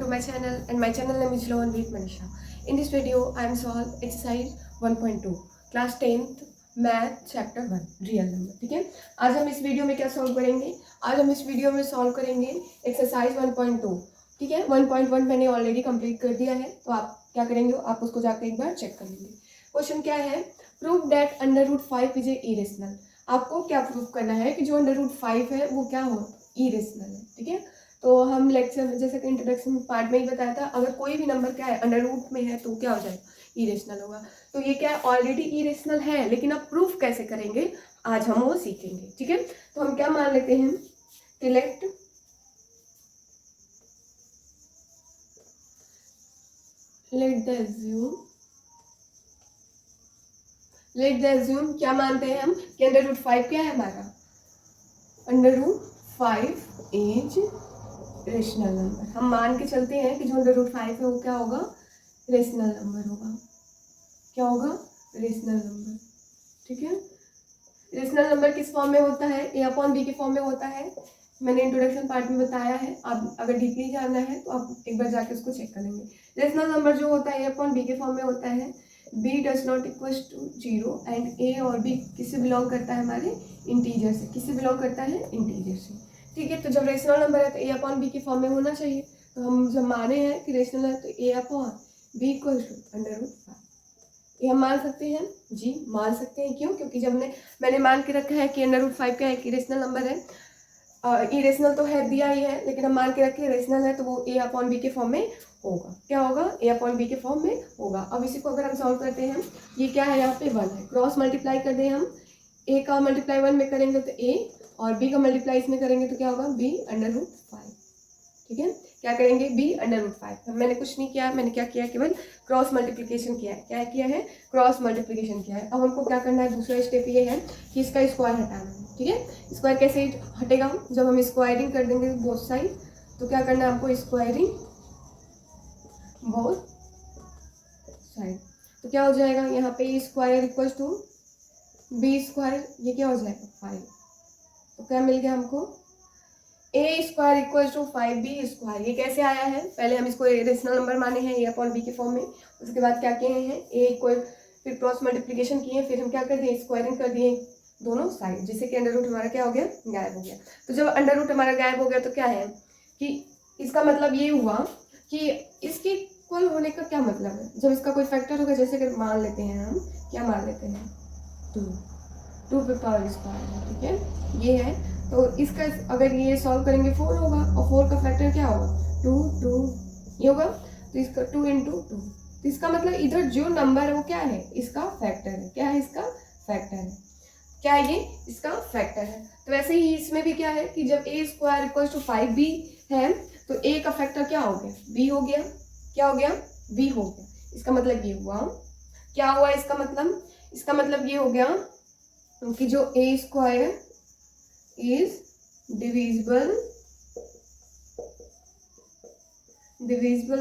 my channel, and my channel name is Law and with Manisha. In this video, I am solve exercise 1.2 class 10th math chapter 1 real number. ठीक है, आज हम इस video में क्या solve करेंगे? आज हम इस वीडियो में सॉल्व करेंगे एक्सरसाइज 1.2। ठीक है, 1.1 मैंने ऑलरेडी कंप्लीट कर दिया है, तो आप क्या करेंगे, आप उसको जाकर एक बार चेक कर लेंगे। क्वेश्चन क्या है? Prove that √5 is a irrational. आपको क्या प्रूव करना है कि जो √5 है वो क्या हो, इरेशनल है। ठीक है, तो हम लेक्चर में जैसे कि इंट्रोडक्शन पार्ट में ही बताया था, अगर कोई भी नंबर क्या है अंडर रूट में है तो क्या हो जाएगा, इरेशनल होगा। तो ये क्या है, ऑलरेडी इरेशनल है, लेकिन अब प्रूफ कैसे करेंगे आज हम वो सीखेंगे। ठीक है, तो हम क्या मान लेते हैं कि लेट द एज्यूम क्या मानते हैं हम कि √5 क्या है हमारा, √5 इज रेशनल नंबर। हम मान के चलते हैं कि जो √5 है वो क्या होगा, रेशनल नंबर होगा। क्या होगा, रेशनल नंबर। ठीक है, रेशनल नंबर किस फॉर्म में होता है, a/b के फॉर्म में होता है। मैंने इंट्रोडक्शन पार्ट में बताया है, आप अगर डीपली जानना है तो आप एक बार जाके उसको चेक कर लेंगे। रेशनल नंबर जो होता है a/b के फॉर्म में होता है। b does not equals to 0 and a और b किससे बिलोंग करता है, हमारे इंटीजर से। किससे बिलोंग करता है, इंटीजर से। ठीक है, तो जब रेशनल नंबर है तो a/b के फॉर्म में होना चाहिए। तो हम जब माने हैं कि रेशनल है तो a/b इक्वल्स टू √5। ये हम मान सकते हैं, जी मान सकते हैं। क्यों? क्योंकि जब मैंने मान के रखा है कि √5 क्या है, कि रेशनल नंबर है। इरेशनल तो है, दिया ही है, लेकिन हम मान के रखे रेशनल है तो वो a/b के फॉर्म में होगा। क्या होगा, a/b के फॉर्म में होगा। अब इसी को अगर हम सॉल्व करते हैं, ये क्या है, यहाँ पे 1 है, क्रॉस मल्टीप्लाई कर दें हम, a का मल्टीप्लाई 1 में करेंगे तो a, और b का मल्टीप्लाई इसमें करेंगे तो क्या होगा, b/5। ठीक है, क्या करेंगे, b/5। मैंने कुछ नहीं किया, मैंने क्या किया, केवल क्रॉस मल्टीप्लिकेशन किया है। क्या किया है, क्रॉस मल्टीप्लिकेशन किया है। अब हमको क्या करना है, दूसरा स्टेप ये है कि इसका स्क्वायर हटाना है। ठीक है, स्क्वायर कैसे हटेगा, जब हम स्क्वायरिंग कर देंगे बोथ साइड, तो क्या करना है हमको, स्क्वायरिंग बोथ साइड। तो क्या हो जाएगा, यहाँ पे स्क्वायर इक्वल टू b², ये क्या हो जाएगा 5। तो क्या मिल गया हमको, a² इक्वल टू 5b²। ये कैसे आया है, पहले हम इसको रेशनल नंबर माने हैं a/b के फॉर्म में। उसके बाद क्या किए हैं, a इक्वल, फिर क्रॉस मल्टीप्लिकेशन किए, फिर हम क्या कर दिए, स्क्वायरिंग कर दिए दोनों साइड, जिससे कि अंडर रूट हमारा क्या हो गया, गायब हो गया। तो जब अंडर रूट हमारा गायब हो गया तो क्या है कि इसका मतलब ये हुआ कि इसके इक्वल होने का क्या मतलब है, जब इसका कोई फैक्टर होगा, जैसे कि मान लेते हैं हम, क्या मान लेते हैं, 2 पे पावर स्क्वायर है। ठीक है, ये है, तो इसका अगर ये सॉल्व करेंगे 4 होगा, और 4 का फैक्टर क्या होगा, 2 ये होगा। तो इसका 2 × 2, तो इसका मतलब इधर जो नंबर है वो क्या है, इसका फैक्टर है। क्या है, इसका फैक्टर है। क्या है ये, इसका फैक्टर है। तो वैसे ही इसमें भी क्या है कि जब a² इक्वल टू 5b है तो a का फैक्टर क्या हो गया, b हो गया। क्या हो गया, b हो गया। इसका मतलब ये हुआ, क्या हुआ इसका मतलब ये हो गया कि जो a² is divisible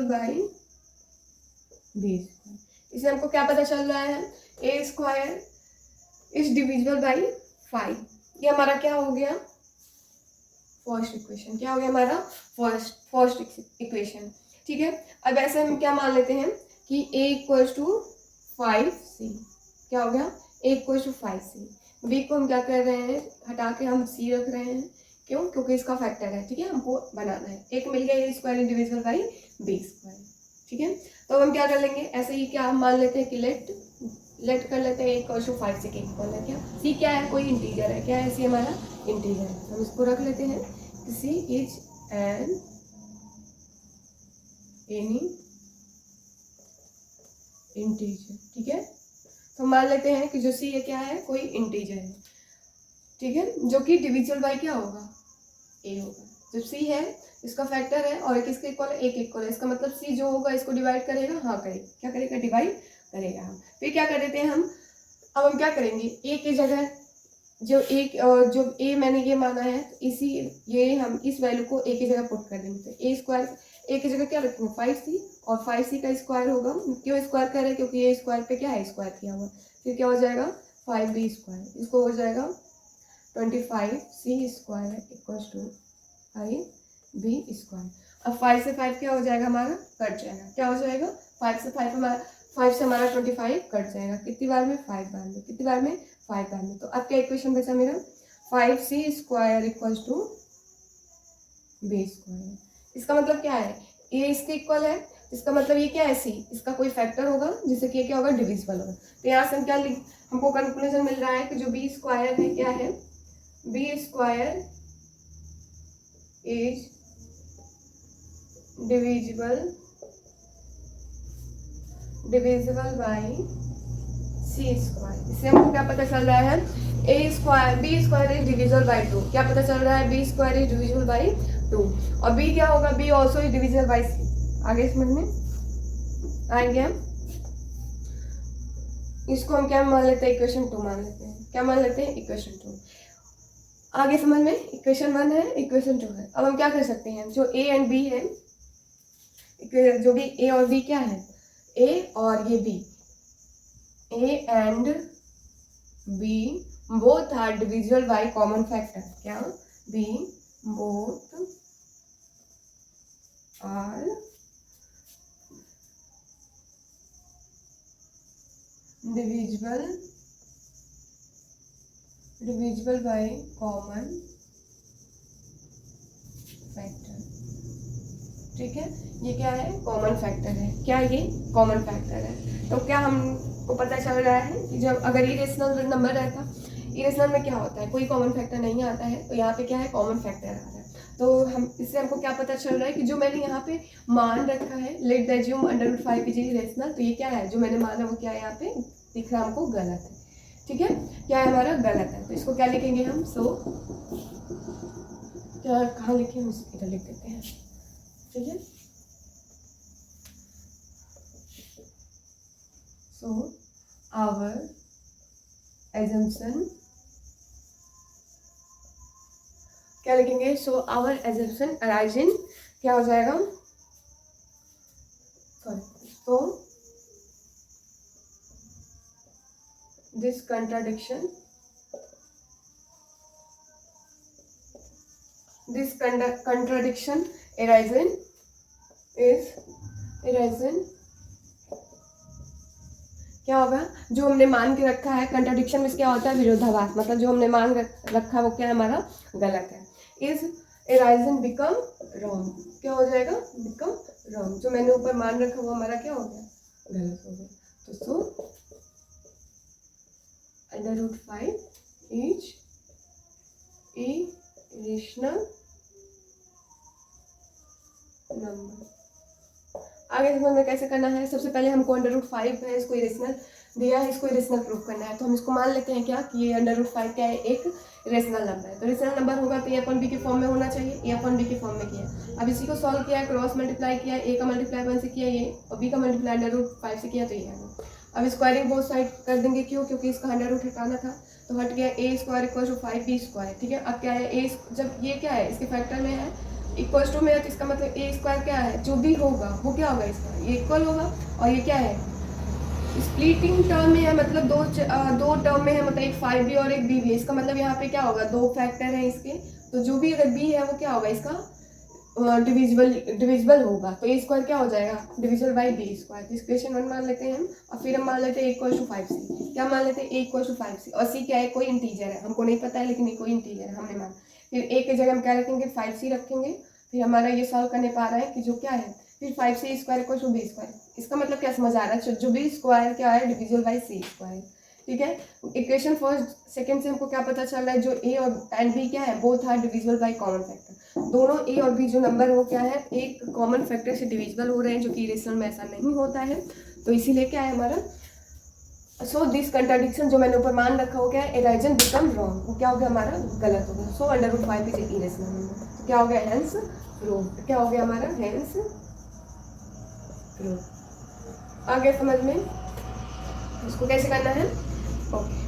by b²। इससे हमको क्या पता चल रहा है, a² इज डिविजिबल बाय 5। ये हमारा क्या हो गया, फर्स्ट इक्वेशन। क्या हो गया हमारा, फर्स्ट इक्वेशन। ठीक है, अब ऐसे हम क्या मान लेते हैं कि a इक्वल टू 5c। क्या हो गया, a equal to 5c। b को हम क्या कर रहे हैं, हटा के हम c रख रहे हैं। क्यों, क्योंकि इसका फैक्टर है। ठीक है, हमको बनाना है, एक मिल गया a² डिविजिबल बाई b²। ठीक है, तो हम क्या कर लेंगे, ऐसे ही क्या हम मान लेते हैं कि लेट कर लेते हैं a इक्वल टू 5c के इक्वल है। क्या c क्या है, कोई इंटीजर है। क्या है, c हमारा इंटीजर है। हम इसको रख लेते हैं, c is an any integer. ठीक है, तो मान लेते हैं कि जो c है क्या है, कोई इंटीजर है। ठीक है, जो कि डिविजिबल बाय क्या होगा, a होगा। जब c है, इसका फैक्टर है, और एक इसके इक्वल है, एक इक्वल है, इसका मतलब c जो होगा इसको डिवाइड करेगा। हाँ करेगा, क्या करेगा, डिवाइड करेगा। हम फिर क्या कर देते हैं हम, अब हम क्या करेंगे, a की जगह जो a मैंने ये माना है, ये हम इस वैल्यू को a की जगह पुट कर देंगे। तो a की जगह क्या रखेंगे, 5c, और 5c का स्क्वायर होगा। क्यों स्क्वायर कर रहे हैं, क्योंकि ये स्क्वायर पे क्या है, स्क्वायर किया हुआ। फिर क्या हो जाएगा, 5b², इसको हो जाएगा 25c² इक्वल टू 5b²। अब 5 से 5 क्या हो जाएगा हमारा, कट जाएगा। क्या हो जाएगा, 5 से 5 हमारा 5 से हमारा 25 कट जाएगा। कितनी बार में, 5 बार में। कितनी बार में, 5 बार में। तो अब क्या इक्वेशन बचा मेरा, 5c square equals to b square. इसका मतलब क्या है, a इसके इक्वल है, इसका मतलब ये क्या है, c इसका कोई फैक्टर होगा जिससे कि क्या होगा, डिविजिबल होगा। तो यहाँ से हम क्या हमको कंक्लूजन मिल रहा है कि जो b स्क्वायर है क्या है, b square is divisible by C square. इससे हमको क्या पता चल रहा है, A square B square is divisible by 2। क्या पता चल रहा है, B square is divisible by 2। और बी क्या होगा, B also is divisible by C. आगे समझ में आएंगे हम। इसको हम क्या मान लेते हैं, इक्वेशन 2 मान लेते हैं। क्या मान लेते हैं, इक्वेशन 2। आगे समझ में, इक्वेशन 1 है, इक्वेशन 2 है। अब हम क्या कर सकते हैं, जो ए एंड बी है, जो भी ए और बी क्या है, ए और ये B, A and B both are divisible by common factor. क्या, B both are divisible by common factor. ठीक है, ये क्या है, कॉमन फैक्टर है। क्या, ये कॉमन फैक्टर है। तो क्या हमको पता चल रहा है कि जब अगर इरेशनल नंबर रहता, इरेशनल में क्या होता है, कोई कॉमन फैक्टर नहीं आता है, तो यहाँ पे क्या है, कॉमन फैक्टर आ रहा है। तो हम इससे हमको क्या पता चल रहा है कि जो मैंने यहाँ पे मान रखा है, let the assume √5 is irrational, तो ये क्या है, जो मैंने माना वो क्या है, यहाँ पे दिख रहा हमको गलत है। ठीक है, क्या है हमारा, गलत है। तो इसको क्या लिखेंगे हम, क्या कहाँ लिखे हम, इधर लिख देते हैं। ठीक है, so our assumption, क्या लिखेंगे, so our assumption arising, क्या हो जाएगा, sorry, so this contradiction arising क्या होगा, जो हमने मान के रखा है, कंट्राडिक्शन में क्या होता है, विरोधाभास, मतलब जो हमने मान रखा है वो क्या है, हमारा गलत है। इज एराइजन बिकम रॉन्ग, क्या हो जाएगा, बिकम रॉन्ग। जो मैंने ऊपर मान रखा वो हमारा क्या हो गया, गलत हो गया। तो सो √5 इज इरेशनल नंबर। आगे समझ में कैसे करना है, सबसे पहले हमको √5 है, इसको इरेशनल दिया है, इसको इरेशनल प्रूफ करना है। तो हम इसको मान लेते हैं क्या, कि ये √5 क्या है, एक रेशनल नंबर है। तो रेशनल नंबर होगा तो A/B के फॉर्म में होना चाहिए, A/B के फॉर्म में किया। अब इसी को सॉल्व किया, क्रॉस मल्टीप्लाई किया, A का मल्टीप्लाई 1 से किया ये, और B का मल्टीप्लाई √5 से किया, तो ये आ गया। अब स्क्वायरिंग बोथ साइड कर देंगे, क्यों, क्योंकि इसका 100 हटाना था, तो हट गया। A square equal to 5B square. ठीक है, अब क्या है, A जब ये क्या है, इसके फैक्टर में है, इक्वल टू में है, तो इसका मतलब A स्क्वायर क्या है, जो भी होगा वो क्या होगा, इसका ये इक्वल होगा। और ये क्या है, स्प्लिटिंग टर्म में है, मतलब दो टर्म में है, मतलब एक 5B और एक B भी है। इसका मतलब यहाँ पे क्या होगा, दो फैक्टर हैं इसके, तो जो भी अगर B है वो क्या होगा, इसका डिविजिबल होगा। तो A स्क्वायर क्या हो जाएगा, डिविजिबल बाई B स्क्वायर। तो इक्वेशन 1 मान लेते हैं हम, और फिर हम मान लेते हैं A = 5C। क्या मान लेते हैं, A = 5C, और C क्या है, कोई इंटीजर है, हमको नहीं पता है, लेकिन ये कोई इंटीजर है, हमने मान। फिर A की जगह हम क्या रखेंगे, 5C रखेंगे। फिर हमारा ये सॉल्व करने पा रहा है कि जो क्या है, फिर 5C स्क्वायर = B स्क्वायर। इसका मतलब क्या समझ आ रहा है, जो B स्क्वायर क्या है, डिविजिबल बाई C स्क्वायर। ठीक है, इक्वेशन फर्स्ट सेकंड से हमको क्या पता चल रहा है, जो A और B क्या है, both are divisible by common factor. दोनों A और B जो नंबर वो क्या है, एक कॉमन फैक्टर से डिविजिबल हो रहे हैं, जो कि इरेशनल में ऐसा नहीं होता है। तो इसीलिए क्या है हमारा, सो दिस कंट्राडिक्शन जो मैंने ऊपर मान रखा हो क्या है, एराइजन बिकम रॉन्ग, वो क्या हो गया, हमारा गलत हो गया। सो √5 इज इरेशनल नंबर, क्या हो गया, हेंस प्रूफ। क्या हो गया हमारा, हेंस प्रूफ। आगे समझ में इसको कैसे करना है, ओके।